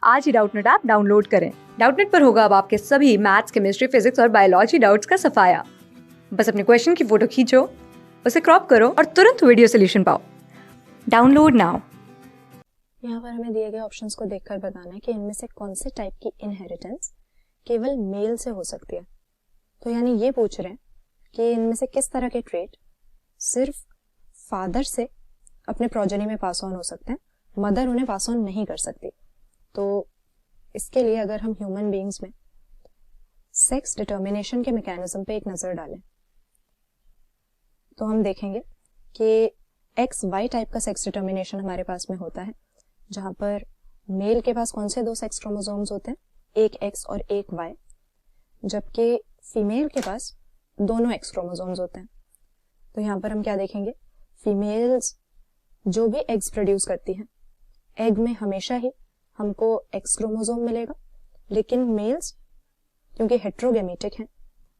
आज ही Doubtnut app download करें। Doubtnut पर होगा अब आपके सभी मैथ्स, केमिस्ट्री, फिजिक्स और बायोलॉजी डाउट्स का सफाया। बस अपने क्वेश्चन की फोटो खींचो, उसे क्रॉप करो और तुरंत वीडियो सोल्यूशन पाओ। Download now. यहाँ पर हमें दिए गए ऑप्शंस को देखकर बताना है कि इनमें से कौन से टाइप की इनहेरिटेंस केवल मेल से हो सकती है। तो यानी ये पूछ रहे हैं कि इनमें से किस तरह के ट्रेट सिर्फ फादर से अपने प्रोजेनी में पास ऑन हो सकते हैं, मदर उन्हें पास ऑन नहीं कर सकती। तो इसके लिए अगर हम ह्यूमन बीइंग्स में सेक्स डिटर्मिनेशन के मैकेनिज्म पे एक नजर डालें तो हम देखेंगे कि एक्स वाई टाइप का सेक्स डिटर्मिनेशन हमारे पास में होता है, जहां पर मेल के पास कौन से दो सेक्स क्रोमोसोम्स होते हैं, एक एक्स और एक वाई, जबकि फीमेल के पास दोनों एक्स क्रोमोसोम्स होते हैं। तो यहाँ पर हम क्या देखेंगे, फीमेल्स जो भी एग्स प्रोड्यूस करती हैं, एग में हमेशा ही हमको एक्स क्रोमोसोम मिलेगा, लेकिन मेल्स क्योंकि हेट्रोगेमेटिक हैं,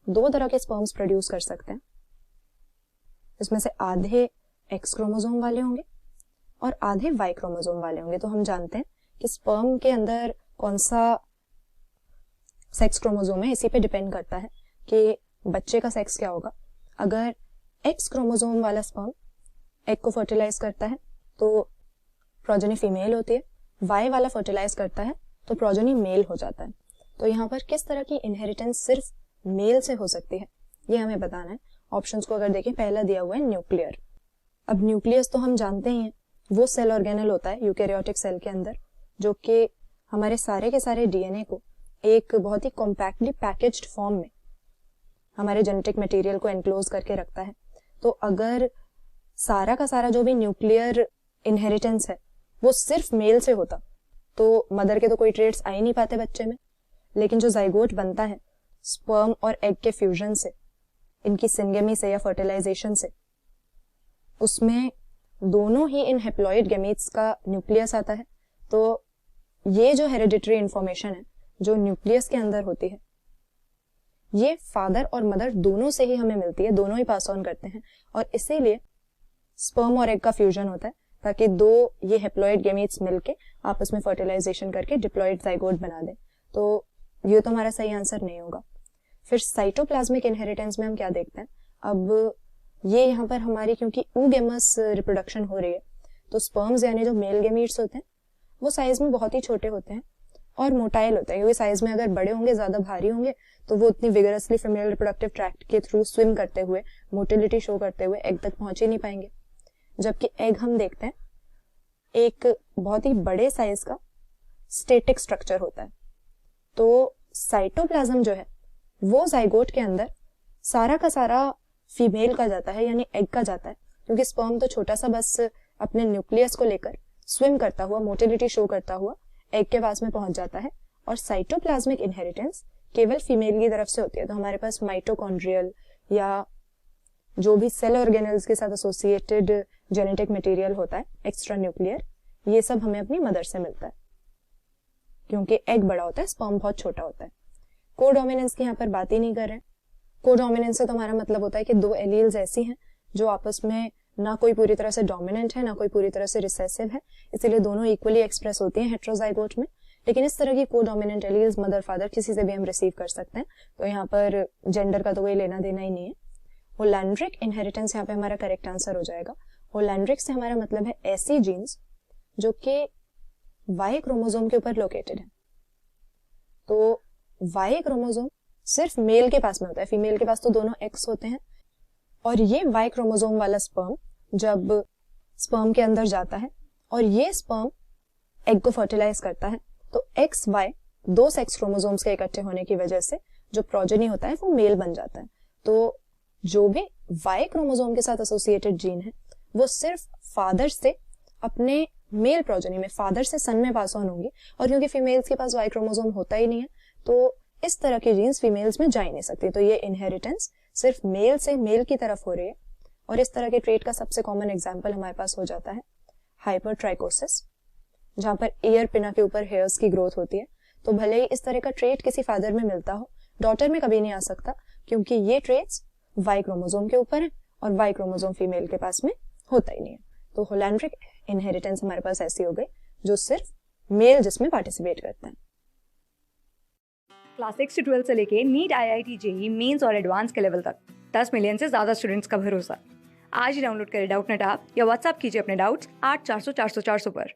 दो तरह के स्पर्म्स प्रोड्यूस कर सकते हैं। इसमें से आधे एक्स क्रोमोसोम वाले होंगे और आधे वाई क्रोमोसोम वाले होंगे। तो हम जानते हैं कि स्पर्म के अंदर कौन सा सेक्स क्रोमोसोम है, इसी पे डिपेंड करता है कि बच्चे का सेक्स क्या होगा। अगर एक्स क्रोमोसोम वाला स्पर्म एग को फर्टिलाइज करता है तो प्रोजेनी फीमेल होती है, वाई वाला फर्टिलाइज करता है तो प्रोजेनी मेल हो जाता है। तो यहाँ पर किस तरह की इनहेरिटेंस सिर्फ मेल से हो सकती है ये हमें बताना है। ऑप्शंस को अगर देखें, पहला दिया हुआ है न्यूक्लियर। अब न्यूक्लियस तो हम जानते ही हैं, वो सेल ऑर्गेनल होता है यूकेरियोटिक सेल के अंदर, जो कि हमारे सारे के सारे डीएनए को एक बहुत ही कॉम्पैक्टली पैकेज्ड फॉर्म में हमारे जेनेटिक मटेरियल को एनक्लोज करके रखता है। तो अगर सारा का सारा जो भी न्यूक्लियर इनहेरिटेंस है वो सिर्फ मेल से होता तो मदर के तो कोई ट्रेट्स आ ही नहीं पाते बच्चे में, लेकिन जो जाइगोट बनता है स्पर्म और एग के फ्यूजन से, इनकी सिंगेमी से या फर्टिलाइजेशन से, उसमें दोनों ही इन हेप्लॉइड गैमीट्स का न्यूक्लियस आता है। तो ये जो हेरिडिटरी इंफॉर्मेशन है जो न्यूक्लियस के अंदर होती है, ये फादर और मदर दोनों से ही हमें मिलती है, दोनों ही पास ऑन करते हैं, और इसीलिए स्पर्म और एग का फ्यूजन होता है ताकि दो ये हेप्लॉइड गैमीट्स मिलके आपस में फर्टिलाइजेशन करके डिप्लॉइड जाइगोट बना दें। तो ये तो हमारा सही आंसर नहीं होगा। फिर साइटोप्लाज्मिक इनहेरिटेंस में हम क्या देखते हैं, अब ये यहाँ पर हमारी क्योंकि oogamous रिप्रोडक्शन हो रही है, तो स्पर्म्स यानी जो मेल गैमीट्स होते हैं वो साइज में बहुत ही छोटे होते हैं और मोटाइल होते हैं, क्योंकि साइज में अगर बड़े होंगे, ज्यादा भारी होंगे, तो वो उतनी विगरसली फीमेल रिप्रोडक्टिव ट्रैक्ट के थ्रू स्विम करते हुए, मोटिलिटी शो करते हुए एग तक पहुंच ही नहीं पाएंगे। जबकि एग हम देखते हैं एक बहुत ही बड़े साइज का स्टेटिक स्ट्रक्चर होता है। तो साइटोप्लाज्म जो है वो जाइगोट के अंदर सारा का सारा फीमेल का जाता है, यानी एग का जाता है, क्योंकि स्पर्म तो छोटा सा बस अपने न्यूक्लियस को लेकर स्विम करता हुआ, मोटिलिटी शो करता हुआ एग के पास में पहुंच जाता है, और साइटोप्लाज्मिक इनहेरिटेंस केवल फीमेल की तरफ से होती है। तो हमारे पास माइटोकॉन्ड्रियल या जो भी सेल ऑर्गेनल्स के साथ एसोसिएटेड जेनेटिक मटेरियल होता है एक्स्ट्रा न्यूक्लियर, ये सब हमें अपनी मदर से मिलता है, क्योंकि एग बड़ा होता है, स्पर्म बहुत छोटा होता है। कोडोमिनेंस की यहाँ पर बात ही नहीं कर रहे हैं। कोडोमिनेंस से तो हमारा मतलब होता है कि दो एलील्स ऐसी हैं जो आपस में ना कोई पूरी तरह से डोमिनेंट है, ना कोई पूरी तरह से रिसेसिव है, इसीलिए दोनों इक्वली एक्सप्रेस होती हैं हेट्रोजाइगोट में। लेकिन इस तरह की कोडोमिनेंट एलील्स मदर फादर किसी से भी हम रिसीव कर सकते हैं, तो यहाँ पर जेंडर का तो कोई लेना देना ही नहीं है। होलैंड्रिक इनहेरिटेंस यहाँ पे हमारा करेक्ट आंसर हो जाएगा। होलैंड्रिक से हमारा मतलब है ऐसी जीन्स जो कि वाई क्रोमोसोम के ऊपर लोकेटेड है। तो वाई क्रोमोसोम सिर्फ मेल के पास में होता है, फीमेल के पास तो दोनों एक्स होते हैं, और ये वाई क्रोमोसोम वाला स्पर्म जब स्पर्म के अंदर जाता है और ये स्पर्म एग को फर्टिलाइज करता है, तो एक्स वाई दो सेक्स क्रोमोसोम्स के इकट्ठे होने की वजह से जो प्रोजेनी होता है वो मेल बन जाता है। तो जो भी वाई क्रोमोसोम के साथ एसोसिएटेड जीन है वो सिर्फ फादर से अपने मेल प्रोजेनी में, फादर से सन में पास ऑन होंगी, और क्योंकि फीमेल्स के पास वाई क्रोमोसोम होता ही नहीं है तो इस तरह की जीन्स फीमेल्स में जा ही नहीं सकती। तो ये इनहेरिटेंस सिर्फ मेल से मेल की तरफ हो रही है, और इस तरह के ट्रेट का सबसे कॉमन एग्जाम्पल हमारे पास हो जाता है हाइपरट्राइकोसिस, जहां पर ईयर पिना के ऊपर हेयर्स की ग्रोथ होती है। तो भले ही इस तरह का ट्रेट किसी फादर में मिलता हो, डॉटर में कभी नहीं आ सकता, क्योंकि ये ट्रेट्स वाई क्रोमोसोम के ऊपर है और वाई क्रोमोसोम फीमेल के पास में होता ही नहीं है। तो होलैंड्रिक इनहेरिटेंस हमारे पास ऐसी हो गई जो सिर्फ मेल जिसमें पार्टिसिपेट करते हैं। क्लास 6 से 12 से लेके नीट, IIT, जेई मेंस और एडवांस के लेवल तक 10 मिलियन से ज्यादा स्टूडेंट्स का भरोसा। आज ही डाउनलोड करें डाउटनेट ऐप या व्हाट्सएप कीजिए अपने डाउट्स 8400 400 400 पर।